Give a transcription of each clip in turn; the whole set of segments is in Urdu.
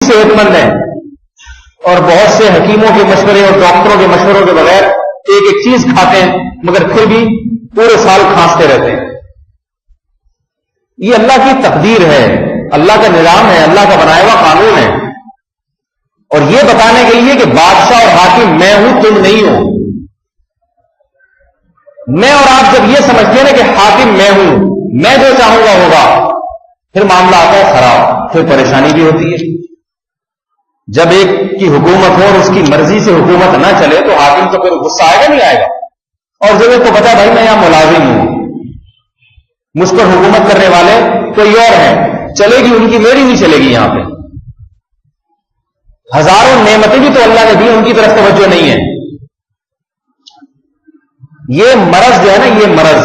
صحت مند ہیں اور بہت سے حکیموں کے مشورے اور ڈاکٹروں کے مشوروں کے بغیر ایک ایک چیز کھاتے ہیں مگر پھر بھی پورے سال کھانستے رہتے ہیں. یہ اللہ کی تقدیر ہے، اللہ کا نظام ہے، اللہ کا بنایا ہوا قانون ہے. اور یہ بتانے کے لیے کہ بادشاہ اور حاکم میں ہوں، تم نہیں ہو. میں اور آپ جب یہ سمجھتے ہیں نا کہ حاکم میں ہوں، میں جو چاہوں گا ہوگا، پھر معاملہ آتا ہے خراب، پھر پریشانی بھی ہوتی ہے. جب ایک کی حکومت ہو اور اس کی مرضی سے حکومت نہ چلے تو حاکم تو پھر غصہ آئے گا نہیں آئے گا. اور جب ایک کو پتا بھائی میں یہاں ملازم ہوں، مجھ پر حکومت کرنے والے کوئی اور ہیں، چلے گی ان کی، میری نہیں چلے گی. یہاں پہ ہزاروں نعمتیں بھی تو اللہ نے دی، ان کی طرف توجہ نہیں ہے. یہ مرض جو ہے نا، یہ مرض،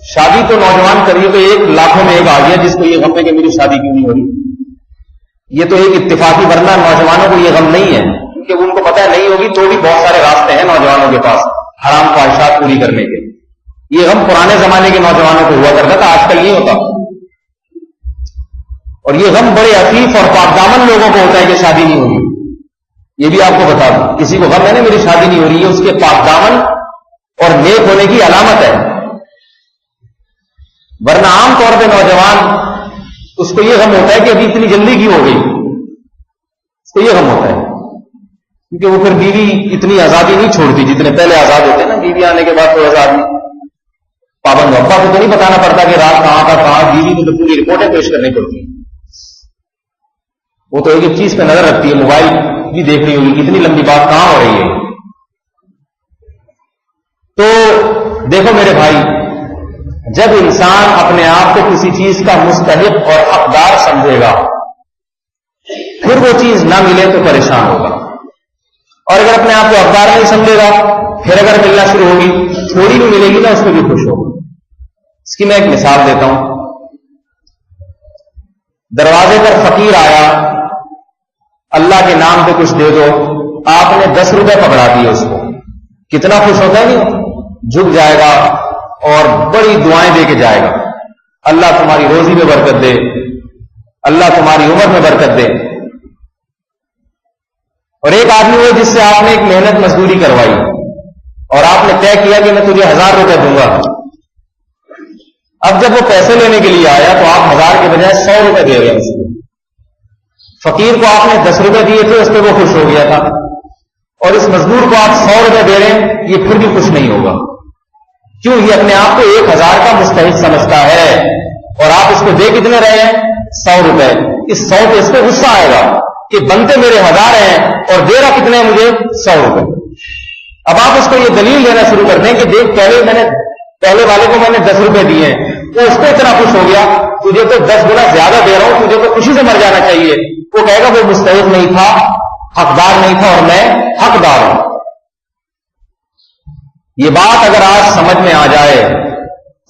شادی تو نوجوان کریے تو 1 لاکھوں میں ایک آ گیا جس کو یہ غم ہے کہ میری شادی کیوں نہیں ہو رہی. یہ تو ایک اتفاقی، ورنہ نوجوانوں کو یہ غم نہیں ہے کیونکہ ان کو پتہ نہیں ہوگی تو بھی بہت سارے راستے ہیں نوجوانوں کے پاس حرام خواہشات پوری کرنے کے. یہ غم پرانے زمانے کے نوجوانوں کو ہوا کرتا تھا، آج کل نہیں ہوتا. اور یہ غم بڑے عفیف اور پاکدامن لوگوں کو ہوتا ہے کہ شادی نہیں ہوگی. یہ بھی آپ کو بتا دوں، کسی کو غم ہے نا میری شادی نہیں ہو رہی ہے، اس کے پاکدامن اور نیک ہونے کی علامت ہے. ورنہ عام طور پہ نوجوان اس کو یہ غم ہوتا ہے کہ ابھی اتنی جلدی کی ہو گئی، اس کو یہ غم ہوتا ہے کیونکہ وہ پھر بیوی اتنی آزادی نہیں چھوڑتی جتنے پہلے آزاد ہوتے ہیں نا. بیوی آنے کے بعد تھوڑا سا آدمی پابند. ابا کو تو نہیں بتانا پڑتا کہ رات کہاں کا کہاں، بیوی کو تو پوری رپورٹیں پیش کرنی پڑتی ہیں. وہ تو ایک ایک چیز پہ نظر رکھتی ہے، موبائل بھی دیکھ رہی ہوگی کتنی لمبی بات کہاں ہو رہی ہے. تو دیکھو میرے بھائی، جب انسان اپنے آپ کو کسی چیز کا مستحق اور حقدار سمجھے گا، پھر وہ چیز نہ ملے تو پریشان ہوگا. اور اگر اپنے آپ کو حقدار نہیں سمجھے گا، پھر اگر ملنا شروع ہوگی، تھوڑی بھی ملے گی نا، اس کو بھی خوش ہوگا. اس کی میں ایک مثال دیتا ہوں. دروازے پر فقیر آیا، اللہ کے نام پہ کچھ دے دو، آپ نے 10 روپے پکڑا دیے اس کو، کتنا خوش ہوتا ہے نہیں؟ جھک جائے گا اور بڑی دعائیں دے کے جائے گا، اللہ تمہاری روزی میں برکت دے، اللہ تمہاری عمر میں برکت دے. اور ایک آدمی وہ جس سے آپ نے ایک محنت مزدوری کروائی اور آپ نے طے کیا کہ میں تجھے 1000 روپے دوں گا. اب جب وہ پیسے لینے کے لیے آیا تو آپ 1000 کے بجائے 100 روپے دے رہے ہیں اس کو. فقیر کو آپ نے 10 روپے دیے تھے، اس پہ وہ خوش ہو گیا تھا، اور اس مزدور کو آپ 100 روپے دے رہے ہیں، یہ پھر بھی خوش نہیں ہوگا. کیوں؟ یہ اپنے آپ کو 1000 کا مستحق سمجھتا ہے اور آپ اس کو دے کتنے رہے ہیں؟ 100 روپے. اس 100 پہ اس پہ غصہ آئے گا کہ بنتے میرے 1000 ہیں اور دے رہا کتنے ہیں مجھے؟ 100 روپے. اب آپ اس کو یہ دلیل دینا شروع کر دیں کہ دیکھ پہلے والے کو میں نے 10 روپے دیے ہیں، وہ اس پہ اتنا خوش ہو گیا، تجھے تو 10 گنا زیادہ دے رہا ہوں، تجھے تو خوشی سے مر جانا چاہیے. وہ کہے گا وہ مستحق نہیں تھا، حقدار نہیں تھا، اور میں حقدار ہوں. یہ بات اگر آج سمجھ میں آ جائے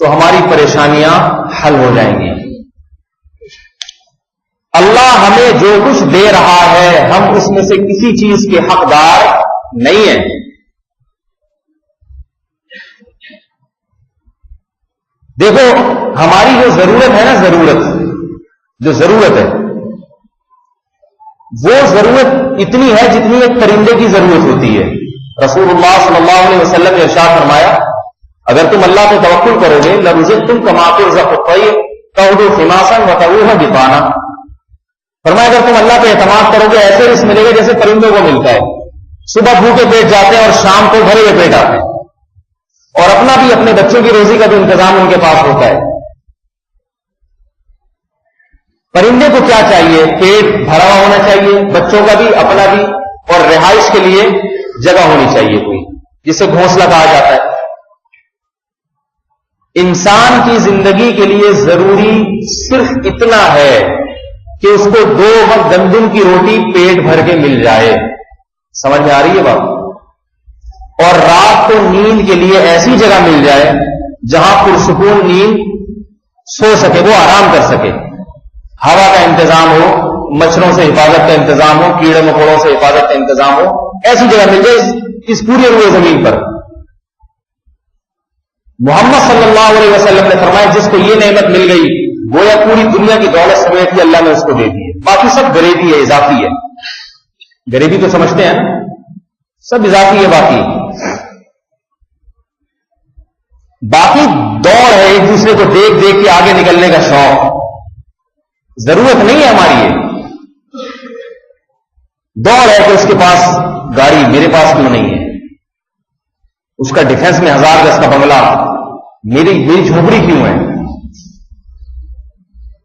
تو ہماری پریشانیاں حل ہو جائیں گی. اللہ ہمیں جو کچھ دے رہا ہے، ہم اس میں سے کسی چیز کے حقدار نہیں ہیں. دیکھو ہماری جو ضرورت ہے نا، ضرورت ہے، وہ ضرورت اتنی ہے جتنی ایک پرندے کی ضرورت ہوتی ہے. رسول اللہ صلی اللہ علیہ وسلم نے ارشاد فرمایا، اگر تم اللہ پہ توکل کرو گے، لرزقتم کما ترزق الطیر تغدو خماصا وتروح بطانا. فرمایا اگر تم اللہ پہ اعتماد کرو گے، ایسے رزق ملے گا جیسے پرندوں کو ملتا ہے. صبح بھوکے پیٹ جاتے ہیں اور شام کو بھرے ہوئے پیٹ آتے ہیں، اور اپنا بھی اپنے بچوں کی روزی کا بھی انتظام ان کے پاس ہوتا ہے. پرندے کو کیا چاہیے؟ پیٹ بھرا ہوا ہونا چاہیے، بچوں کا بھی اپنا بھی، اور رہائش کے لیے جگہ ہونی چاہیے کوئی، جسے گھونسلہ کہا جاتا ہے. انسان کی زندگی کے لیے ضروری صرف اتنا ہے کہ اس کو 2 وقت گندم کی روٹی پیٹ بھر کے مل جائے. سمجھ میں آ رہی ہے بات؟ اور رات کو نیند کے لیے ایسی جگہ مل جائے جہاں پرسکون نیند سو سکے، وہ آرام کر سکے، ہوا کا انتظام ہو، مچھروں سے حفاظت کا انتظام ہو، کیڑے مکوڑوں سے حفاظت کا انتظام ہو، ایسی جگہ مل جائے اس پوری روئے زمین پر. محمد صلی اللہ علیہ وسلم نے فرمایا جس کو یہ نعمت مل گئی گویا پوری دنیا کی دولت سمیت ہی اللہ نے اس کو دے دی ہے. باقی سب غریبی ہے، اضافی ہے. غریبی تو سمجھتے ہیں نا، سب اضافی ہے. باقی دوڑ ہے ایک دوسرے کو دیکھ دیکھ کے آگے نکلنے کا شوق. ضرورت نہیں ہے ہماری یہ دوڑ ہے کہ اس کے پاس گاڑی میرے پاس کیوں نہیں ہے، اس کا ڈیفنس میں 1000 گز کا بنگلہ، میری جھوپڑی کیوں ہے.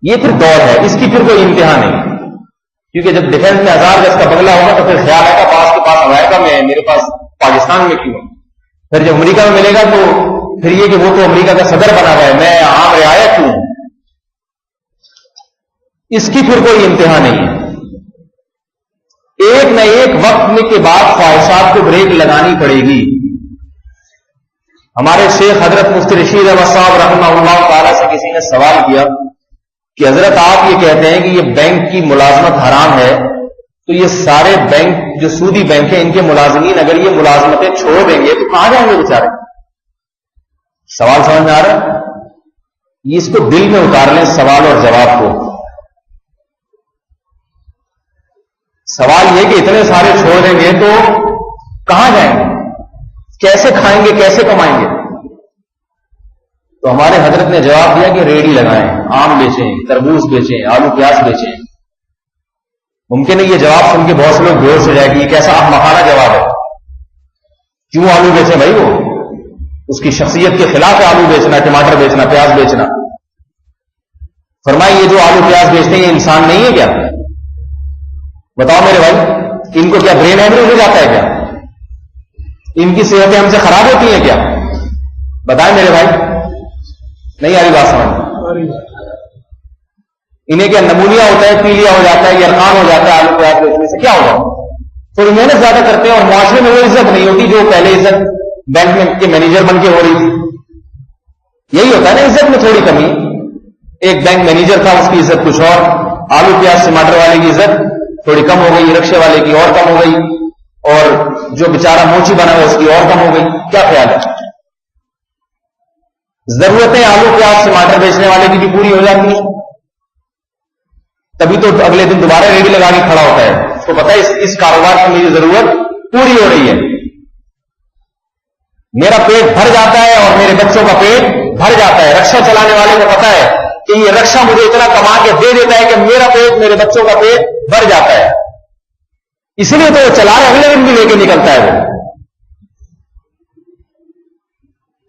یہ پھر دوڑ ہے، اس کی پھر کوئی انتہا نہیں. کیونکہ جب ڈیفنس میں 1000 گز کا بنگلہ ہوگا تو پھر خیال آئے گا پاس کے پاس امریکہ میں ہے، میرے پاس پاکستان میں کیوں ہے. پھر جب امریکہ میں ملے گا تو پھر یہ کہ وہ تو امریکہ کا صدر بنا ہوا ہے، میں عام رعایت کیوں ہوں. اس کی پھر کوئی انتہا نہیں ہے. ایک نہ ایک وقت میں کے بعد خواہشات کو بریک لگانی پڑے گی. ہمارے شیخ حضرت مفتی رشید احمد صاحب رحمہ اللہ تعالی سے کسی نے سوال کیا کہ حضرت آپ یہ کہتے ہیں کہ یہ بینک کی ملازمت حرام ہے، تو یہ سارے بینک جو سودی بینک ہیں ان کے ملازمین اگر یہ ملازمتیں چھوڑ دیں گے تو کہاں جائیں گے بیچارے. سوال سمجھ میں آ رہا ہے؟ یہ اس کو دل میں اتار لیں سوال اور جواب کو. سوال یہ کہ اتنے سارے چھوڑ دیں گے تو کہاں جائیں گے، کیسے کھائیں گے، کیسے کمائیں گے. تو ہمارے حضرت نے جواب دیا کہ ریڑھی لگائیں، آم بیچیں، تربوز بیچیں، آلو پیاز بیچیں. ممکن ہے یہ جواب سن کے بہت سے لوگ بے ہوش ہو جائے گی، یہ کیسا احمقانہ جواب ہے. کیوں آلو بیچیں بھائی؟ وہ اس کی شخصیت کے خلاف ہے آلو بیچنا، ٹماٹر بیچنا، پیاز بیچنا. فرمائے یہ جو آلو پیاز بیچتے ہیں یہ انسان نہیں ہے کیا؟ بتاؤ میرے بھائی، ان کو کیا برین ہیمریج ہو جاتا ہے کیا؟ ان کی صحتیں ہم سے خراب ہوتی ہیں کیا؟ بتائیں میرے بھائی. نہیں آ رہی بات سمجھ؟ انہیں کیا نمونیا ہوتا ہے، پیلیا ہو جاتا ہے، یرقان ہو جاتا ہے آلو پیاز بیچنے سے؟ کیا ہوگا؟ تھوڑی محنت زیادہ کرتے ہیں اور معاشرے میں وہ عزت نہیں ہوتی جو پہلے عزت بینک میں کے مینیجر بن کے ہو رہی تھی. یہی ہوتا ہے نا، عزت میں تھوڑی کمی. ایک بینک مینیجر تھا، اس کی عزت کچھ اور، آلو پیاز ٹماٹر والے کی عزت تھوڑی کم ہو گئی، رکشے والے کی اور کم ہو گئی، اور جو بیچارہ موچی بنا ہوا اس کی اور کم ہو گئی. کیا خیال ہے؟ ضرورتیں آلو پیاز ٹماٹر بیچنے والے کی بھی پوری ہو جاتی ہیں، تبھی تو اگلے دن دوبارہ ریڑھی لگا کے کھڑا ہوتا ہے. اس کو پتا ہے اس کاروبار کی میری ضرورت پوری ہو رہی ہے، میرا پیٹ بھر جاتا ہے اور میرے بچوں کا پیٹ بھر جاتا ہے. رکشا چلانے والے کو پتا ہے کہ یہ رکشا مجھے اتنا کما کے دے دیتا ہے کہ میرا پیٹ، میرے بچوں کا پیٹ بھر جاتا ہے. اسی لیے تو وہ چلا رہے، اگلے دن بھی لے کے نکلتا ہے. وہ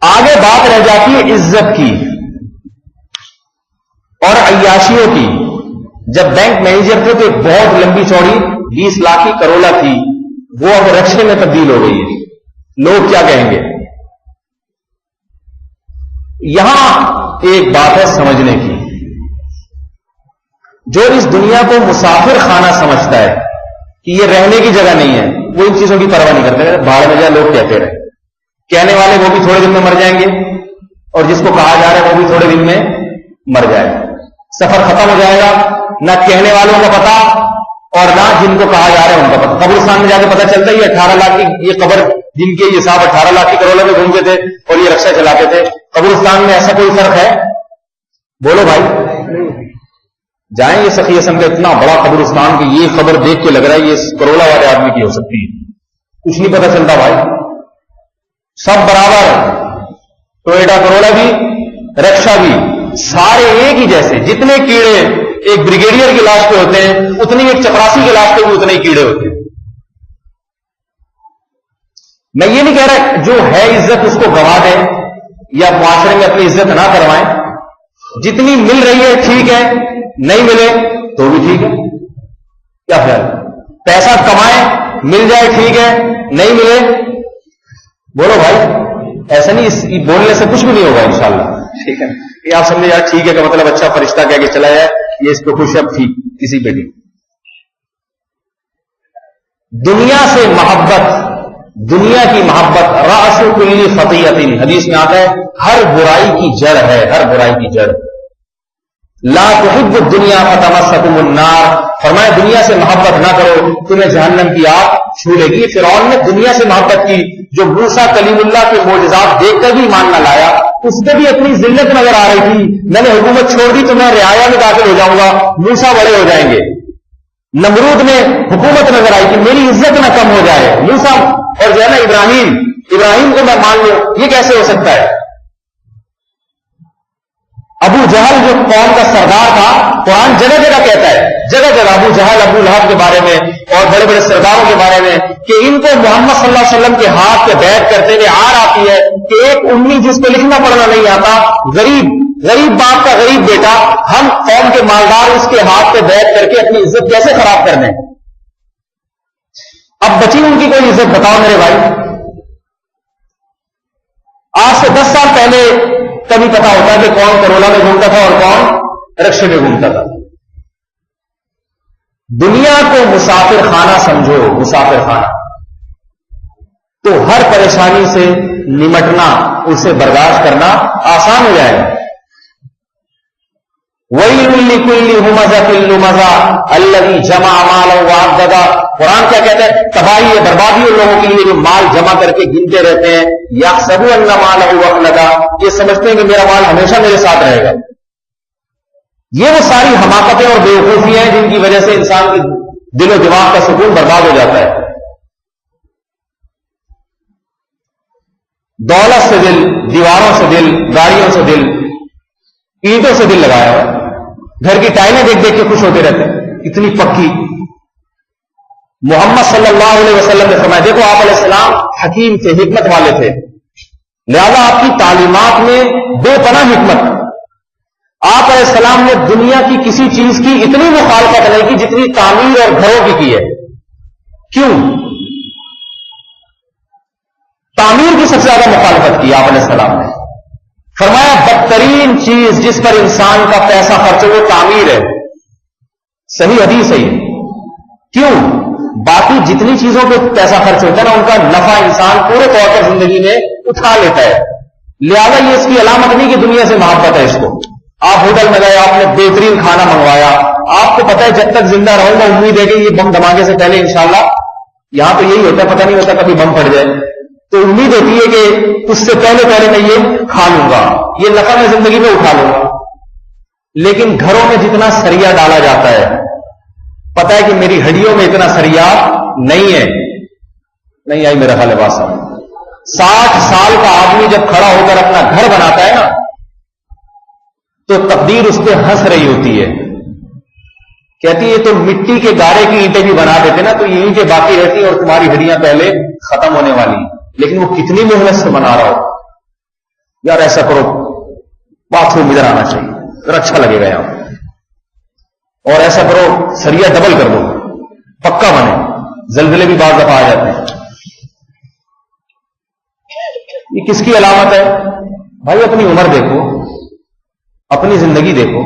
آگے بات رہ جاتی ہے عزت کی اور عیاشیوں کی. جب بینک مینیجر تھے تو ایک بہت لمبی چوڑی 20 لاکھ کی کرولا تھی، وہ اب رکشے میں تبدیل ہو گئی ہے. لوگ کیا کہیں گے؟ یہاں ایک بات ہے سمجھنے کی. جو اس دنیا کو مسافر خانہ سمجھتا ہے کہ یہ رہنے کی جگہ نہیں ہے، وہ ان چیزوں کی پرواہ نہیں کرتے. باہر میں جائے لوگ کہتے رہے، کہنے والے وہ بھی تھوڑے دن میں مر جائیں گے، اور جس کو کہا جا رہا ہے وہ بھی تھوڑے دن میں مر جائے گا. سفر ختم ہو جائے گا، نہ کہنے والوں کا پتا اور نہ جن کو کہا جا رہا ہے ان کا پتا. قبرستان میں جا کے پتا چلتا ہے یہ 18 لاکھ کی یہ قبر، جن کے یہ صاحب 18 لاکھ کی کروڑوں میں گھومتے تھے اور یہ رکشا چلاتے تھے. قبرستان میں ایسا کوئی فرق ہے؟ بولو بھائی. جائیں یہ سخی حسن کا اتنا بڑا قبرستان کہ یہ خبر دیکھ کے لگ رہا ہے یہ کروڑا والے آدمی کی ہو سکتی ہے. کچھ نہیں پتا چلتا بھائی، سب برابر. ٹویوٹا کروڑا بھی، رکشا بھی، سارے ایک ہی جیسے. جتنے کیڑے ایک بریگیڈیئر کی لاش پہ ہوتے ہیں اتنی ایک چپراسی کی لاش پہ بھی اتنے ہی کیڑے ہوتے ہیں. میں یہ نہیں کہہ رہا جو ہے عزت اس کو گوا دیں یا معاشرے میں اپنی عزت نہ کروائیں. جتنی مل رہی ہے ٹھیک ہے، نہیں ملے تو بھی ٹھیک ہے. کیا خیال؟ پیسہ کمائیں، مل جائے ٹھیک ہے، نہیں ملے بولو بھائی. ایسا نہیں، اس بولنے سے کچھ بھی نہیں ہوگا انشاءاللہ. ٹھیک ہے، یہ آپ سمجھے یار ٹھیک ہے کا مطلب اچھا فرشتہ کہہ کے چلا جائے، یہ اس پہ خوش اب ٹھیک کسی پہ ٹھیک. دنیا سے محبت، دنیا کی محبت رأس کل خطیئۃ، حدیث میں آتا ہے ہر برائی کی جڑ ہے، ہر برائی کی جڑ. لا تحب الدنیا فتمسکم النار، فرمایا دنیا سے محبت نہ کرو تمہیں جہنم کی آگ چھو لے گی. فرعون نے دنیا سے محبت کی، جو موسیٰ کلیم اللہ کے معجزات دیکھ کر بھی ایمان نہ لایا، اس پہ بھی اپنی ذلت نظر آ رہی تھی. میں نے حکومت چھوڑ دی تو میں رعایا میں داخل ہو جاؤں گا، موسیٰ بڑے ہو جائیں گے. نمرود میں حکومت نظر آئی کہ میری عزت نہ کم ہو جائے، موسیٰ اور جو ہے نا ابراہیم کو میں مان لوں، یہ کیسے ہو سکتا ہے؟ ابو جہل جو قوم کا سردار تھا، قرآن جگہ جگہ کہتا ہے، جگہ جگہ ابو جہل ابو لہب کے بارے میں اور بڑے بڑے سرداروں کے بارے میں کہ ان کو محمد صلی اللہ علیہ وسلم کے ہاتھ پہ بیعت کرتے ہوئے آر آتی ہے کہ ایک امی جس کو لکھنا پڑھنا نہیں آتا، غریب باپ کا غریب بیٹا، ہم قوم کے مالدار اس کے ہاتھ پہ بیعت کر کے اپنی عزت کیسے خراب کر دیں؟ اب بچی ان کی کوئی عزت بتاؤ میرے بھائی؟ آج سے 10 سال پہلے کبھی پتا ہوتا کہ کون کرولا میں گھومتا تھا اور کون رکشے میں گھومتا تھا؟ دنیا کو مسافر خانہ سمجھو، مسافر خانہ، تو ہر پریشانی سے نمٹنا، اسے برداشت کرنا آسان ہو جائے گا۔ وَيْلٌ لِّكُلِّ هُمَزَةٍ لُّمَزَةٍ الَّذِي جَمَعَ مَالًا وَعَدَّدَهُ۔ قرآن کیا کہتا ہے؟ تباہی ہے، بربادی ہے لوگوں کے لیے جو مال جمع کر کے گنتے رہتے ہیں، يَحْسَبُ أَنَّ مَالَهُ أَخْلَدَهُ، یہ سمجھتے ہیں کہ میرا مال ہمیشہ میرے ساتھ رہے گا۔ یہ وہ ساری حماقتیں اور بیوقوفی ہیں جن کی وجہ سے انسان کی دل و دماغ کا سکون برباد ہو جاتا ہے۔ دولت سے دل، دیواروں سے دل، گاڑیوں سے دل، اینٹوں سے دل لگایا ہوا، گھر کی ٹائلیں دیکھ دیکھ کے خوش ہوتے رہتے ہیں، اتنی پکی۔ محمد صلی اللہ علیہ وسلم نے فرمایا، دیکھو آپ علیہ السلام حکیم تھے، حکمت والے تھے، لہذا آپ کی تعلیمات میں بے پناہ حکمت۔ آپ علیہ السلام نے دنیا کی کسی چیز کی اتنی مخالفت نہیں کی جتنی تعمیر اور گھروں کی ہے۔ کیوں؟ تعمیر کی سب سے زیادہ مخالفت کی آپ علیہ السلام نے۔ فرمایا بدترین چیز جس پر انسان کا پیسہ خرچ ہو وہ تعمیر ہے۔ صحیح حدیث ہے یہ۔ کیوں؟ باقی جتنی چیزوں پہ پیسہ خرچ ہوتا ہے نا، ان کا نفع انسان پورے طور پر زندگی میں اٹھا لیتا ہے، لہذا یہ اس کی علامت نہیں کہ دنیا سے محبت ہے اس کو۔ آپ ہوٹل میں گئے، آپ نے بہترین کھانا منگوایا، آپ کو پتا ہے جب تک زندہ رہوں گا امید ہے کہ یہ بم دھماکے سے پہلے انشاءاللہ، یہاں تو یہی ہوتا ہے، پتہ نہیں ہوتا کبھی بم پڑ جائے، تو امید ہوتی ہے کہ اس سے پہلے میں یہ کھا لوں گا، یہ نفع میں زندگی میں اٹھا لوں گا۔ لیکن گھروں میں جتنا سریا ڈالا جاتا ہے، پتا ہے کہ میری ہڈیوں میں اتنا سریا نہیں ہے، نہیں آئی میرا خیال ہے بات سمجھ۔ 60 سال کا آدمی جب کھڑا ہو کر اپنا گھر بناتا ہے نا، تو تقدیر اس پہ ہنس رہی ہوتی ہے، کہتی ہے تو مٹی کے گارے کی اینٹیں بھی بنا دیتے نا تو یہ اینٹیں باقی رہتی اور تمہاری ہڈیاں پہلے ختم ہونے والی، لیکن وہ کتنی محنت سے بنا رہا ہو۔ یار ایسا کرو، باتھ روم ادھر آنا چاہیے، ذرا اچھا لگے گا یہاں، اور ایسا کرو سریا ڈبل کر دو، پکا بنے، زلزلے بھی بعض دفعہ آ جاتے ہیں۔ یہ کس کی علامت ہے؟ بھائی اپنی عمر دیکھو، اپنی زندگی دیکھو۔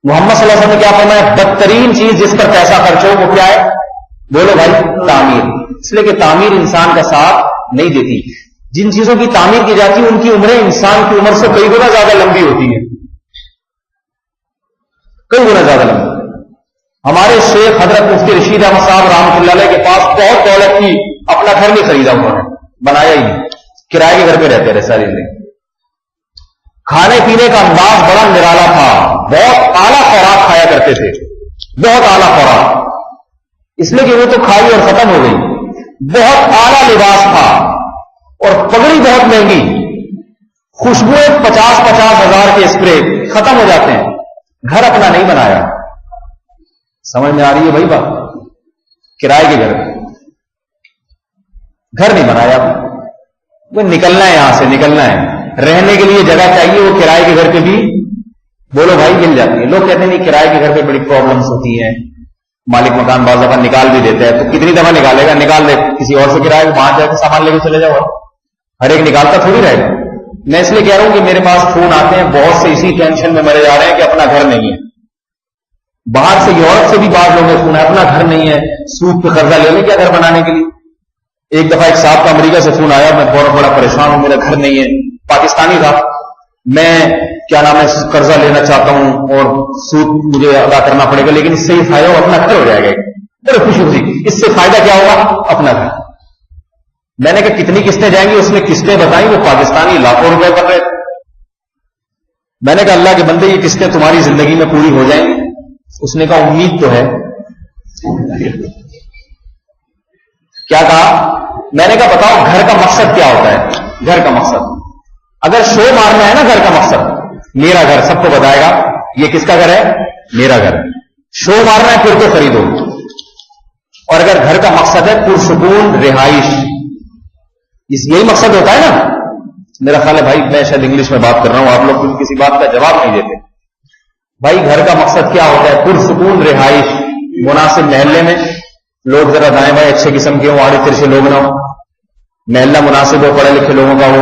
محمد صلی اللہ علیہ وسلم نے کیا فرمایا؟ بدترین چیز جس پر پیسہ خرچ ہو وہ کیا ہے؟ بولو بھائی، تعمیر۔ اس لیے کہ تعمیر انسان کا ساتھ نہیں دیتی۔ جن چیزوں کی تعمیر کی جاتی ہے ان کی عمریں انسان کی عمر سے کئی گنا زیادہ لمبی ہوتی ہیں، کئی گنا زیادہ لمبی۔ ہمارے شیخ حضرت مفتی رشید احمد صاحب رحمۃ اللہ علیہ کے پاس بہت دولت تھی، اپنا گھر نہیں خریدا انہوں نے، بنایا ہی نہیں، کرائے کے گھر پہ رہتے رہے ساری زندگی۔ کھانے پینے کا انداز بڑا نرالا تھا، بہت اعلیٰ خوراک کھایا کرتے تھے، بہت اعلیٰ خوراک، اس لیے کہ وہ تو کھائی اور ختم ہو گئی۔ بہت اعلیٰ لباس تھا اور پگڑی بہت مہنگی، خوشبوئیں 50-50 ہزار کے اسپرے ختم ہو جاتے ہیں۔ گھر اپنا نہیں بنایا، سمجھ میں آ رہی ہے بھائی بات؟ کرائے کے گھر نہیں بنایا، وہ نکلنا ہے، یہاں سے نکلنا ہے، رہنے کے لیے جگہ چاہیے، وہ کرائے کے گھر پہ بھی بولو بھائی مل جاتی ہے۔ لوگ کہتے ہیں نہیں کرائے کے گھر پہ بڑی پرابلمس ہوتی ہیں، مالک مکان بعض دفعہ نکال بھی دیتا ہے، تو کتنی دفعہ نکالے گا؟ نکال دے، کسی اور سے کرایہ وہاں جا کے سامان لے کے چلے جاؤ، ہر ایک نکالتا تھوڑی رہے گا۔ میں اس لیے کہہ رہا ہوں کہ میرے پاس فون آتے ہیں بہت سے اسی ٹینشن میں مرے جا رہے ہیں کہ اپنا گھر نہیں ہے۔ باہر سے یورپ سے بھی بعض لوگوں نے فون ہے، اپنا گھر نہیں ہے، سود پہ قرضہ لے لیں کیا گھر بنانے کے لیے۔ ایک دفعہ ایک صاحب کا امریکہ سے فون آیا، میں بہت بڑا پریشان ہوں، میرا گھر نہیں ہے، پاکستانی تھا، میں کیا نام ہے قرضہ لینا چاہتا ہوں اور سود مجھے ادا کرنا پڑے گا، لیکن اس سے یہ فائدہ ہو اپنا گھر ہو جائے گا، بڑے خوشی خوشی، اس سے فائدہ کیا ہوگا؟ اپنا گھر۔ میں نے کہا کتنی قسطیں جائیں گی؟ اس نے قسطیں بتائیں، وہ پاکستانی لاکھوں روپے بن رہے۔ میں نے کہا اللہ کے بندے یہ قسطیں تمہاری زندگی میں پوری ہو جائیں گی؟ اس نے کہا امید تو ہے. کیا کہا؟ میں نے کہا بتاؤ گھر کا مقصد کیا ہوتا ہے؟ گھر کا مقصد اگر شو مارنا ہے نا، گھر کا مقصد میرا گھر، سب کو بتائے گا یہ کس کا گھر ہے؟ میرا گھر. شو مارنا ہے پھر تو خریدو. اور اگر گھر کا مقصد ہے پرسکون رہائش، یہی مقصد ہوتا ہے نا. میرا خیال ہے بھائی میں شاید انگلش میں بات کر رہا ہوں، آپ لوگ کسی بات کا جواب نہیں دیتے. بھائی گھر کا مقصد کیا ہوتا ہے؟ پرسکون رہائش، مناسب محلے میں لوگ ذرا دائیں بائیں اچھے قسم کے ہوں، آڑے ترچے لوگ نہ ہوں، محلہ مناسب ہو، پڑھے لکھے لوگوں کا ہو،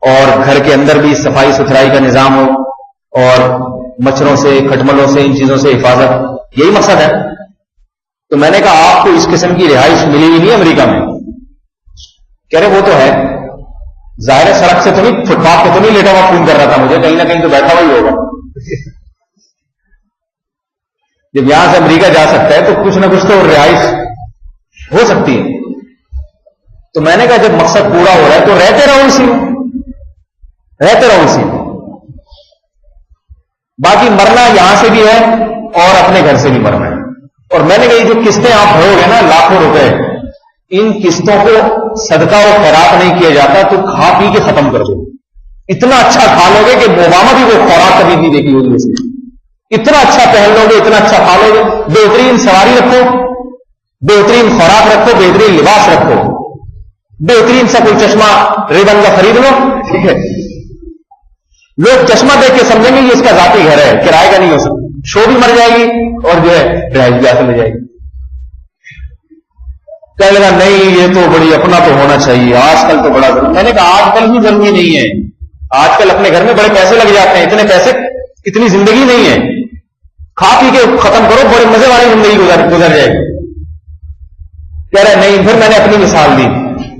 اور گھر کے اندر بھی صفائی ستھرائی کا نظام ہو، اور مچھروں سے کھٹملوں سے ان چیزوں سے حفاظت، یہی مقصد ہے. تو میں نے کہا آپ کو اس قسم کی رہائش ملی ہی نہیں امریکہ میں. کہہ رہے وہ تو ہے. ظاہر سڑک سے تو نہیں، فٹ پاتھ پہ تو نہیں لیٹا ہوا فون کر رہا تھا مجھے، کہیں نہ کہیں تو بیٹھا ہوا ہی ہوگا. جب یہاں سے امریکہ جا سکتا ہے تو کچھ نہ کچھ تو رہائش ہو سکتی ہے. تو میں نے کہا جب مقصد پورا ہو رہا ہے تو رہتے رہو اسی میں، رہتے رہو اسی میں. باقی مرنا یہاں سے بھی ہے اور اپنے گھر سے بھی مرنا ہے. اور میں نے کہا یہ جو قسطیں آپ بھرو گے نا لاکھوں روپے، ان قسطوں کو صدقہ و خیرات نہیں کیا جاتا تو کھا پی کے ختم کر دو. اتنا اچھا کھا لو گے کہ اوباما بھی وہ خوراک کبھی نہیں دیکھی ہوگی اس میں. اتنا اچھا پہن لو گے، اتنا اچھا کھا لو گے، بہترین سواری رکھو، بہترین خوراک رکھو، بہترین لباس رکھو، بہترین سا کوئی چشمہ ریبن کا خرید لو، ٹھیک ہے. لوگ چشمہ دیکھ کے سمجھیں گے یہ اس کا ذاتی گھر ہے، کرائے کا نہیں ہو سکتا. شو بھی مر جائے گی اور جو ہے رہائش بھی حاصل ہو جائے گی. کہنے لگا نہیں یہ تو بڑی اپنا تو ہونا چاہیے، آج کل تو بڑا ضروری. میں نے کہا آج کل بھی ضروری نہیں ہے. آج کل اپنے گھر میں بڑے پیسے لگ جاتے ہیں، اتنے پیسے اتنی زندگی نہیں ہے. کھا پی کے ختم کرو، بڑے مزے والی زندگی گزر جائے گی. کہہ رہے نہیں. پھر میں نے اپنی مثال دی.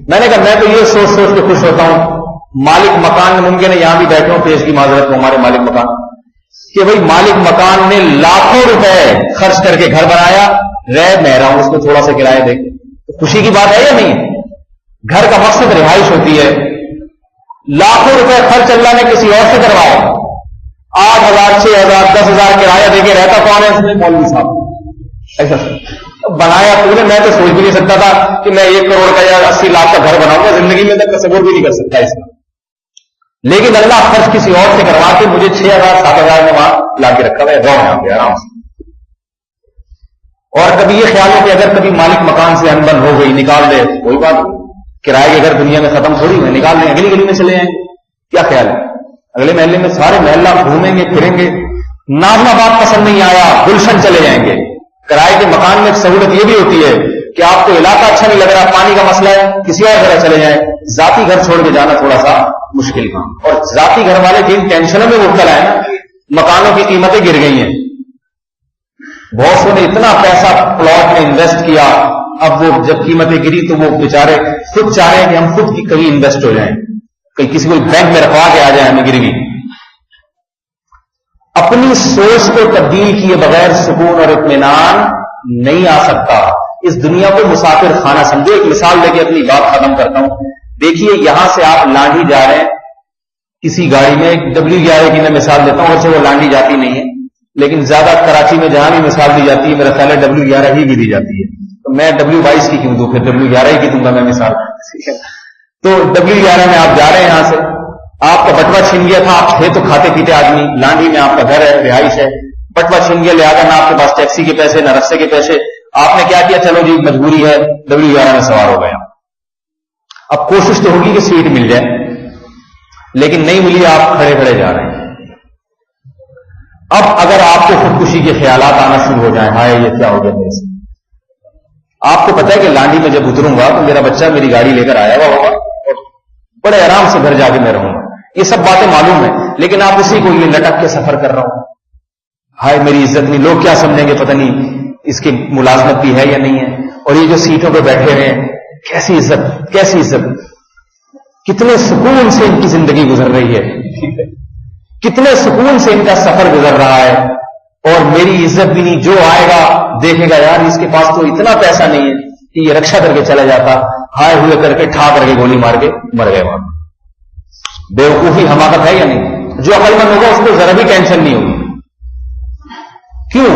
میں نے کہا میں تو یہ سوچ سوچ کے خوش ہوتا ہوں، مالک مکان ممکن ہے یہاں بھی بیٹھے ہوں، پیش کی معذرت کو ہمارے مالک مکان، کہ بھئی مالک مکان نے لاکھوں روپے خرچ کر کے گھر بنایا، رہ میں رہا ہوں اس کو تھوڑا سا کرایہ دے. تو خوشی کی بات ہے یا نہیں؟ گھر کا مقصد رہائش ہوتی ہے. لاکھوں روپے خرچ اللہ نے کسی اور سے کروایا، 8,000 6,000 10,000 کرایہ دے کے رہتا کون ہے اس میں؟ مولوی صاحب. ایسا بنایا تو نے، میں تو سوچ بھی نہیں سکتا تھا کہ میں 1 کروڑ کا یا 80 لاکھ کا گھر بناؤں گا، زندگی میں تک تصور بھی نہیں کر سکتا اس کا. لیکن اللہ خرچ کسی اور سے کروا کے مجھے 6,000 7,000 میں وہاں لا کے رکھا ہے، رہو یہاں پہ آرام سے. اور کبھی یہ خیال ہے کہ اگر کبھی مالک مکان سے انبن ہو گئی نکال دے، کوئی بات نہیں، کرائے کے گھر دنیا میں ختم تھوڑی ہے، نکال دیں، اگلی گلی میں چلے جائیں. کیا خیال ہے؟ اگلے محلے میں سارے محلہ گھومیں گے پھریں گے، نازم آباد پسند نہیں آیا گلشن چلے جائیں گے. کرائے کے مکان میں سہولت یہ بھی ہوتی ہے کہ آپ کو علاقہ اچھا نہیں لگ رہا، پانی کا مسئلہ ہے، کسی اور جگہ چلے جائیں. ذاتی گھر چھوڑ کے جانا تھوڑا سا مشکل کام. اور ذاتی گھر والے جن ٹینشنوں میں مبتلا ہے نا، مکانوں کی قیمتیں گر گئی ہیں، بہت سو نے اتنا پیسہ پلاٹ میں انویسٹ کیا، اب وہ جب قیمتیں گری تو وہ بیچارے خود چاہ رہے ہیں کہ ہم خود کی کہیں انویسٹ ہو جائیں، کہیں کسی کو بینک میں رکھوا کے آ جائیں ہمیں گروی. اپنی سوچ کو تبدیل کیے بغیر سکون اور اطمینان نہیں آ سکتا. اس دنیا کو مسافر خانہ سمجھو. ایک مثال دے کے اپنی بات ختم کرتا ہوں. دیکھیے یہاں سے آپ لانڈی جا رہے ہیں کسی گاڑی میں، W11 کی میں مثال دیتا ہوں، ویسے وہ لانڈی جاتی نہیں ہے لیکن زیادہ کراچی میں جہاں بھی مثال دی جاتی ہے میرا خیال ہے W11 ہی بھی دی جاتی ہے. تو میں W22 کی کیوں دوں، پھر W11 ہی کی دوں گا میں مثال. تو W11 میں آپ جا رہے ہیں، یہاں سے آپ کا بٹوا چھن گیا تھا، آپ تھے تو کھاتے پیتے آدمی، لانڈی میں آپ کا گھر ہے، رہائش ہے، بٹوا چھن گیا، لہٰذا نہ آپ کے پاس ٹیکسی کے پیسے نہ رستے کے پیسے. آپ نے کیا کیا؟ چلو جی مجبوری ہے، W11 میں سوار ہو گیا. اب کوشش تو ہوگی کہ سیٹ مل جائے، لیکن نہیں ملی، آپ کھڑے کھڑے جا رہے ہیں. اب اگر آپ کو خودکشی کے خیالات آنا شروع ہو جائیں، ہائے یہ کیا ہو گیا میرے سے. آپ کو پتا ہے کہ لانڈی میں جب اتروں گا تو میرا بچہ میری گاڑی لے کر آیا ہوا ہوگا اور بڑے آرام سے گھر جا کے میں رہوں گا. یہ سب باتیں معلوم ہیں، لیکن آپ اسی کو یہ لٹک کے سفر کر رہا ہوں، ہائے میری عزت نہیں، لوگ کیا سمجھیں گے، پتہ نہیں اس کی ملازمت بھی ہے یا نہیں ہے، اور یہ جو سیٹوں پہ بیٹھے ہوئے ہیں کیسی عزت، کیسی عزت. کتنے سکون سے ان کی زندگی گزر رہی ہے، کتنے سکون سے ان کا سفر گزر رہا ہے، اور میری عزت بھی نہیں. جو آئے گا دیکھے گا یار اس کے پاس تو اتنا پیسہ نہیں ہے کہ یہ رکشا کر کے چلا جاتا، ہائے ہوئے کر کے ٹھا کر کے گولی مار کے مر گئے وہاں. بیوقوفی حماقت ہے یا نہیں؟ جو عقل مند ہوگا اس کو ذرا بھی ٹینشن نہیں ہوگی. کیوں؟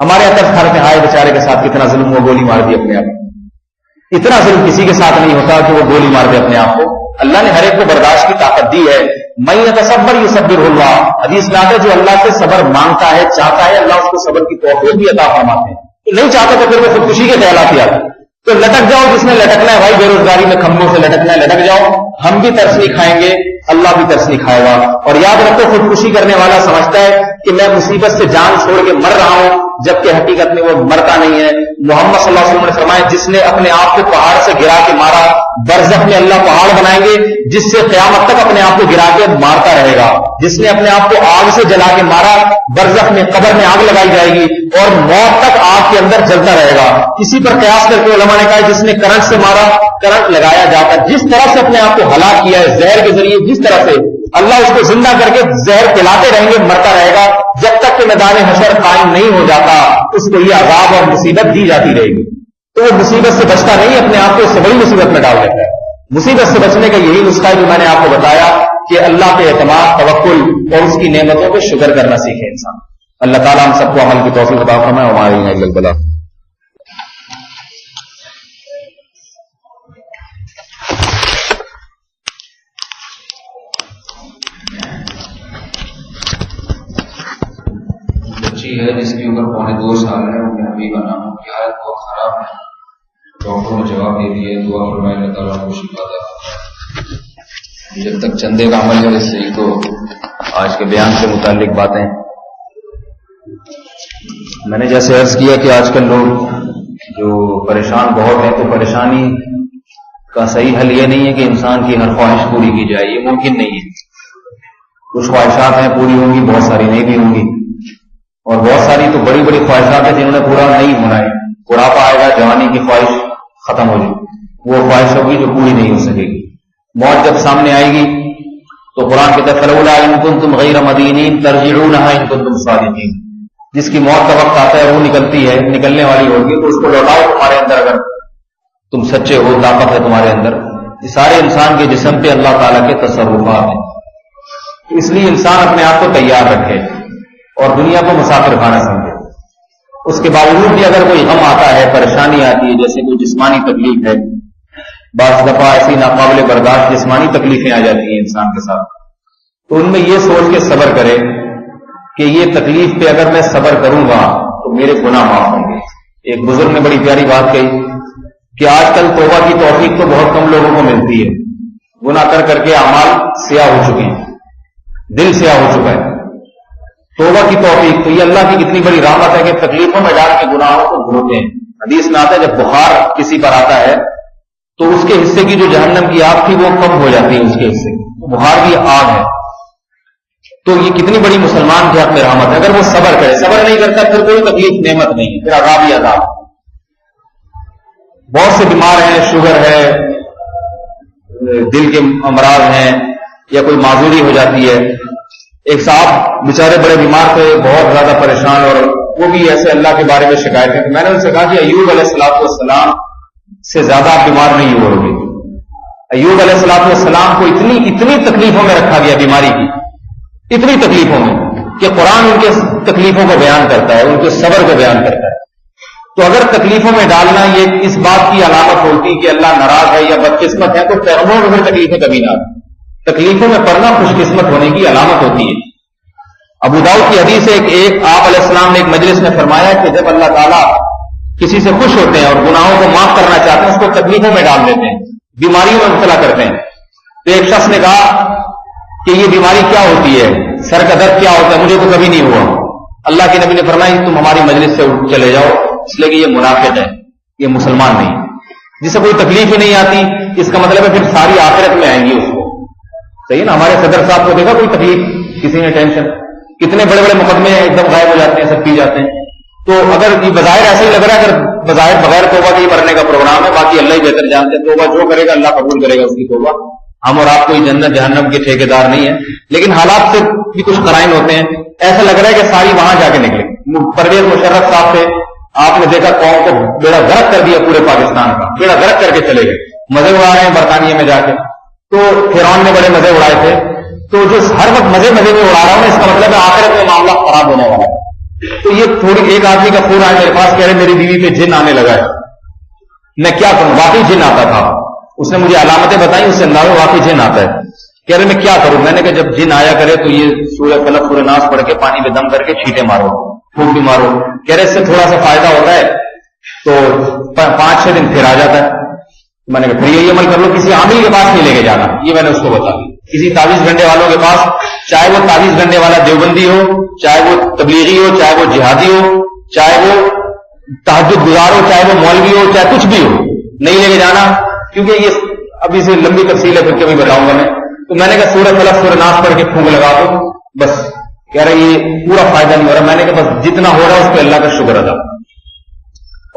ہمارے اندر ہر میں آئے بیچارے کے ساتھ کتنا ظلم ہوا، گولی مار دی اپنے آپ کو۔ اتنا ظلم کسی کے ساتھ نہیں ہوتا کہ وہ گولی مار دے اپنے آپ کو۔ اللہ نے ہر ایک کو برداشت کی طاقت دی ہے۔ من یتصبر یصبر اللہ، حدیث میں آتا ہے جو اللہ سے صبر مانگتا ہے، چاہتا ہے، اللہ اس کو صبر کی توفیق بھی عطا فرماتے ہیں۔ نہیں چاہتا تو پھر وہ خودکشی کے خیالات ہی آتے ہیں۔ تو لٹک جاؤ، جس نے لٹکنا ہے بھائی، بے روزگاری میں کھمبوں سے لٹکنا ہے، لٹک جاؤ، ہم بھی ترس نہیں کھائیں گے، اللہ بھی ترس نہیں کھائے گا۔ اور یاد رکھو، خودکشی کرنے والا سمجھتا ہے کہ میں مصیبت سے جان چھوڑ کے مر رہا ہوں، جبکہ حقیقت میں وہ مرتا نہیں ہے۔ محمد صلی اللہ علیہ وسلم نے فرمایا جس نے اپنے آپ کو پہاڑ سے گرا کے مارا، برزخ میں اللہ پہاڑ بنائیں گے جس سے قیامت تک اپنے آپ کو گرا کے مارتا رہے گا۔ جس نے اپنے آپ کو آگ سے جلا کے مارا، برزخ میں قبر میں آگ لگائی جائے گی اور موت تک آگ کے اندر جلتا رہے گا۔ اسی پر قیاس کر کے علماء نے کہا جس نے کرنٹ سے مارا، کرنٹ لگایا جاتا ہے۔ جس طرح سے اپنے آپ کو ہلاک کیا ہے زہر کے ذریعے، جس طرح سے اللہ اس کو زندہ کر کے زہر پلاتے رہیں گے، مرتا رہے گا جب تک کہ میدان حشر قائم نہیں ہو جاتا، اس کو یہ عذاب اور مصیبت دی جاتی رہے گی۔ تو وہ مصیبت سے بچتا نہیں، اپنے آپ کو اس سے بڑی مصیبت میں ڈال دیتا ہے۔ مصیبت سے بچنے کا یہی نسخہ ہے جو میں نے آپ کو بتایا کہ اللہ پہ اعتماد، توکل اور اس کی نعمتوں پہ شکر کرنا سیکھے انسان۔ اللہ تعالیٰ ہم سب کو عمل کی توفیق عطا فرمائے۔ ہمارے البلا بچی ہے جس کی عمر 2.25 سال ہے، انہیں ابھی کا نام کی حالت بہت خراب ہے، ڈاکٹر نے جواب دے دیا، دعا فرمائے اللہ تعالیٰ کو شفا دے۔ جب تک چندے کا عمل ہے، اس سے تو آج کے بیان سے متعلق باتیں میں نے جیسے عرض کیا کہ آج کل لوگ جو پریشان بہت ہیں، تو پریشانی کا صحیح حل یہ نہیں ہے کہ انسان کی ہر خواہش پوری کی جائے، یہ ممکن نہیں ہے۔ کچھ خواہشات ہیں پوری ہوں گی، بہت ساری نہیں بھی ہوں گی، اور بہت ساری تو بڑی بڑی خواہشات ہیں جنہوں نے پورا نہیں ہونا ہے۔ بڑھاپا آئے گا، جوانی کی خواہش ختم ہو جائے، وہ خواہش ہوگی جو پوری نہیں ہو سکے گی۔ موت جب سامنے آئے گی تو قرآن کہتا ہے فلولا ان کنتم غیر مدینین ترجعونها ان کنتم صادقین، جس کی موت کا وقت آتا ہے، وہ نکلتی ہے، نکلنے والی ہوگی، تو اس کو لوٹاؤ تمہارے اندر، اگر تم سچے ہو، طاقت ہے تمہارے اندر۔ یہ سارے انسان کے جسم پہ اللہ تعالیٰ کے تصرفات ہیں، اس لیے انسان اپنے آپ کو تیار رکھے اور دنیا کو مسافر خانہ سمجھے۔ اس کے باوجود بھی اگر کوئی غم آتا ہے، پریشانی آتی ہے، جیسے کوئی جسمانی تکلیف ہے، بعض دفعہ ایسی ناقابل برداشت جسمانی تکلیفیں آ جاتی ہیں انسان کے ساتھ، تو ان میں یہ سوچ کے صبر کرے کہ یہ تکلیف پہ اگر میں صبر کروں گا تو میرے گناہ معاف ہوں گے۔ ایک بزرگ نے بڑی پیاری بات کہی کہ آج کل توبہ کی توفیق تو بہت کم لوگوں کو ملتی ہے، گناہ کر کر کے اعمال سیاہ ہو چکے ہیں، دل سیاہ ہو چکا ہے۔ توبہ کی توفیق تو یہ اللہ کی کتنی بڑی رحمت ہے کہ تکلیفوں میں ڈال کے گناہوں کو دھوتے ہیں۔ حدیث میں آتا ہے جب بخار کسی پر آتا ہے تو اس کے حصے کی جو جہنم کی آگ تھی وہ کم ہو جاتی ہے، اس کے حصے کی، بخار بھی آگ ہے۔ تو یہ کتنی بڑی مسلمان کے حق میں رحمت ہے۔ اگر وہ صبر کرے، صبر نہیں کرتا پھر کوئی تکلیف نعمت نہیں ہے، پھر عذاب ہی عذاب۔ بہت سے بیمار ہیں، شوگر ہے، دل کے امراض ہیں، یا کوئی معذوری ہو جاتی ہے۔ ایک صاحب بیچارے بڑے بیمار تھے، بہت زیادہ پریشان، اور وہ بھی ایسے اللہ کے بارے میں شکایت ہے۔ میں نے ان سے کہا کہ ایوب علیہ السلام سے زیادہ آپ بیمار نہیں ہوئے ہوگے۔ ایوب علیہ السلام کو اتنی تکلیفوں میں رکھا گیا، بیماری کی اتنی تکلیفوں میں، کہ قرآن ان کے تکلیفوں کو بیان کرتا ہے، ان کے صبر کو بیان کرتا ہے۔ تو اگر تکلیفوں میں ڈالنا یہ اس بات کی علامت ہوتی کہ اللہ ناراض ہے یا بدقسمت ہے، تو پیغمبروں میں پھر تکلیفیں کبھی نہ آتی۔ تکلیفوں میں پڑنا خوش قسمت ہونے کی علامت ہوتی ہے۔ ابو داؤد کی حدیث ہے کہ آپ علیہ السلام نے ایک مجلس میں فرمایا کہ جب اللہ تعالیٰ کسی سے خوش ہوتے ہیں اور گناہوں کو معاف کرنا چاہتے ہیں، اس کو تکلیفوں میں ڈال دیتے ہیں، بیماریوں میں مبتلا کرتے ہیں۔ تو ایک شخص نے کہا کہ یہ بیماری کیا ہوتی ہے، سر کا درد کیا ہوتا ہے، مجھے تو کبھی نہیں ہوا۔ اللہ کے نبی نے فرمایا تم ہماری مجلس سے اٹھ چلے جاؤ، اس لیے کہ یہ منافق ہے، یہ مسلمان نہیں، جسے کوئی تکلیف ہی نہیں آتی، اس کا مطلب ہے پھر ساری آخرت میں آئیں گی اس کو۔ صحیح نا؟ ہمارے صدر صاحب کو دیکھا کوئی تکلیف، کسی نے ٹینشن، کتنے بڑے بڑے مقدمے ایک دم غائب ہو جاتے ہیں، سب پی جاتے ہیں۔ تو اگر یہ بظاہر ایسا ہی لگ رہا ہے، اگر بظاہر بغیر توبہ کے ہی مرنے کا پروگرام ہے، باقی اللہ ہی بہتر جانتے ہیں، توبہ جو کرے گا اللہ قبول کرے گا اس کی توبہ۔ ہم اور آپ کوئی جنت جہنم کے ٹھیکیدار نہیں ہیں، لیکن حالات سے بھی کچھ قرائن ہوتے ہیں۔ ایسا لگ رہا ہے کہ ساری وہاں جا کے نکلے۔ پرویز مشرف صاحب تھے، آپ نے دیکھا قوم کو بیڑا غرق کر دیا، پورے پاکستان کا بیڑا غرق کر کے چلے گئے، مزے اڑا رہے ہیں برطانیہ میں جا کے۔ تو فرعون نے بڑے مزے اڑائے تھے، تو جو ہر وقت مزے میں اڑا رہا ہوں، اس کا مطلب ہے آخرت میں معاملہ خراب ہونے والا ہے۔ تو یہ تھوڑی ایک آدمی کا فون آیا میرے پاس، کہہ رہے میری بیوی پہ جن آنے لگا ہے، میں کیا کروں؟ واقعی جن آتا تھا، اس نے مجھے علامتیں بتائیں، اس سے اندازہ واقعی جن آتا ہے. کہہ رہے میں کیا کروں؟ میں نے کہا جب جن آیا کرے تو یہ سورہ فلق سورہ ناس پڑھ کے پانی میں دم کر کے چھینٹے مارو، پھونک بھی مارو. کہہ رہے اس سے تھوڑا سا فائدہ ہوتا ہے تو 5-6 دن پھر آ جاتا ہے. میں نے کہا پھر یہی عمل کر لو، کسی عامل کے پاس نہیں لے کے جانا. یہ میں نے اس کو بتا دی. کسی تعویذ گنڈے والوں کے پاس، چاہے وہ تعویذ گنڈے والا دیوبندی ہو، چاہے وہ تبلیغی ہو، چاہے وہ جہادی ہو، چاہے وہ تہجد گزار ہو، چاہے وہ مولوی ہو، چاہے کچھ بھی ہو، نہیں لے کے جانا. کیونکہ یہ ابھی سے لمبی تفصیل ہے، پھر کبھی بتاؤں گا میں. تو میں نے کہا سورہ فلق سورہ ناس پڑھ کے پھونک لگا دو بس. کہہ رہے یہ پورا فائدہ نہیں ہو رہا. میں نے کہا بس جتنا ہو رہا ہے اس پہ اللہ کا شکر ادا.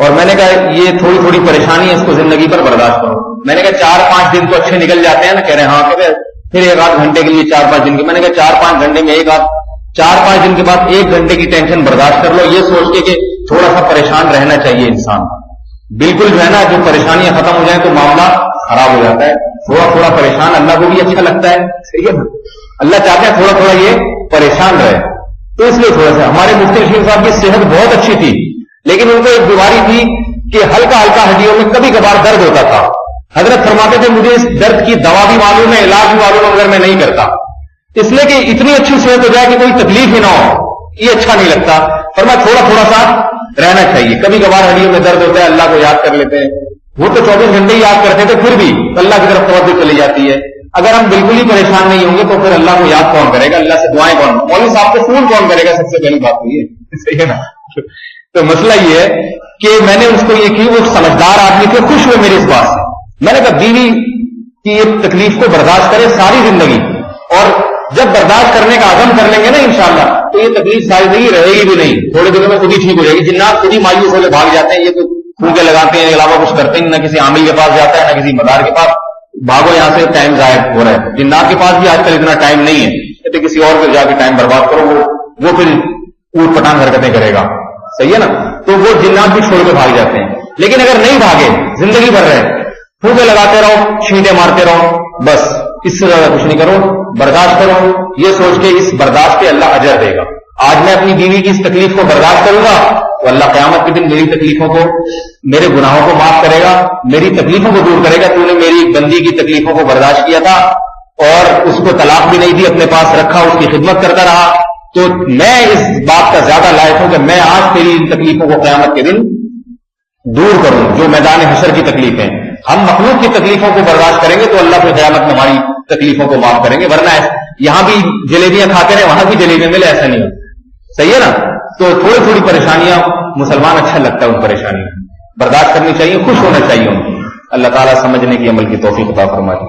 اور میں نے کہا یہ تھوڑی تھوڑی پریشانی ہے، اس کو زندگی پر برداشت کرو. میں نے کہا 4-5 دن تو اچھے نکل جاتے ہیں نا. کہہ رہے ہاں. کہہ رہے پھر 1-8 گھنٹے کے لیے 4-5 دن کی. میں نے کہا 4-5 گھنٹے میں 4-5 دن کے بعد 1 گھنٹے کی ٹینشن برداشت کر لو، یہ سوچ کے کہ تھوڑا سا پریشان رہنا چاہیے انسان. بالکل جو ہے نا، جو پریشانیاں ختم ہو جائیں تو معاملہ خراب ہو جاتا ہے. تھوڑا تھوڑا پریشان اللہ کو بھی اچھا لگتا ہے، صحیح ہے نا. اللہ چاہتے ہیں تھوڑا تھوڑا یہ پریشان رہے. تو اس لیے تھوڑا سا ہمارے مفتی رشید صاحب کی صحت بہت اچھی تھی، لیکن ان کو ایک بیماری تھی کہ ہلکا ہلکا ہڈیوں میں کبھی کبھار درد ہوتا تھا. حضرت فرماتے تھے مجھے اس درد کی دوا بھی معلوم ہے، علاج بھی معلوم ہے، مگر میں نہیں کرتا. اس لیے کہ اتنی اچھی صحت ہو جائے کہ کوئی تکلیف ہی نہ ہو، یہ اچھا نہیں لگتا. فرمایا تھوڑا تھوڑا سا رہنا چاہیے. کبھی کبھار ہڈیوں میں درد ہوتا ہے، اللہ کو یاد کر لیتے ہیں. وہ تو 24 گھنٹے ہی یاد کرتے تھے، پھر بھی اللہ کی طرف توجہ چلی جاتی ہے. اگر ہم بالکل ہی پریشان نہیں ہوں گے تو پھر اللہ کو یاد کون کرے گا؟ اللہ سے دعائیں کون؟ مولوی صاحب کو فون کون کرے گا؟ سب سے پہلی بات تو یہ صحیح ہے نا. تو مسئلہ یہ ہے کہ میں نے اس کو یہ کی، وہ سمجھدار آدمی تھے، خوش ہوئے میری اس بات سے. میں نے کہا بیوی کی یہ تکلیف کو برداشت کرے ساری زندگی، اور جب برداشت کرنے کا عزم کر لیں گے نا انشاءاللہ تو یہ تکلیف ساری زندگی رہے گی بھی نہیں. تھوڑے دنوں میں خود ہی ٹھیک ہو جائے گی. جنات خود ہی مایوس ہو کے بھاگ جاتے ہیں، یہ تو پھونکے لگاتے ہیں، علاوہ کچھ کرتے ہیں، نہ کسی عامل کے پاس جاتا ہے نہ کسی مدار کے پاس. بھاگو یہاں سے، ٹائم ضائع ہو رہا ہے. جنات کے پاس بھی آج کل اتنا ٹائم نہیں ہے کہ کسی اور کو جا کے ٹائم برباد کرو، وہ پھر اوٹ پٹانگ حرکتیں کرے گا. صحیح ہے نا. تو وہ جنات بھی چھوڑ کے بھاگ جاتے ہیں. لیکن اگر نہیں بھاگے، زندگی بھر رہے، پھونکے لگاتے رہو، چھینٹے مارتے رہو، بس اس سے زیادہ کچھ نہیں کرو، برداشت کرو، یہ سوچ کے اس برداشت پہ اللہ اجر دے گا. آج میں اپنی بیوی کی اس تکلیف کو برداشت کروں گا تو اللہ قیامت کے دن میری تکلیفوں کو، میرے گناہوں کو معاف کرے گا، میری تکلیفوں کو دور کرے گا. تو نے میری بندی کی تکلیفوں کو برداشت کیا تھا اور اس کو طلاق بھی نہیں دی، اپنے پاس رکھا، اس کی خدمت کرتا رہا. تو میں اس بات کا زیادہ لائق ہوں کہ میں آج تیری ان تکلیفوں کو قیامت کے دن دور کروں، جو میدان حشر کی تکلیفیں. ہم مخلوق کی تکلیفوں کو برداشت کریں گے تو اللہ پھر قیامت میں ہماری تکلیفوں کو معاف کریں گے. ورنہ یہاں بھی جلیبیاں کھاتے رہے، وہاں بھی جلیبیاں ملے، ایسا نہیں ہو. صحیح ہے نا. تو تھوڑی تھوڑی پریشانیاں، مسلمان اچھا لگتا ہے ان پریشانیوں برداشت کرنی چاہیے، خوش ہونا چاہیے ان کو. اللہ تعالیٰ سمجھنے کی عمل کی توفیق عطا فرمائے.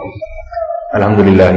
الحمدللہ.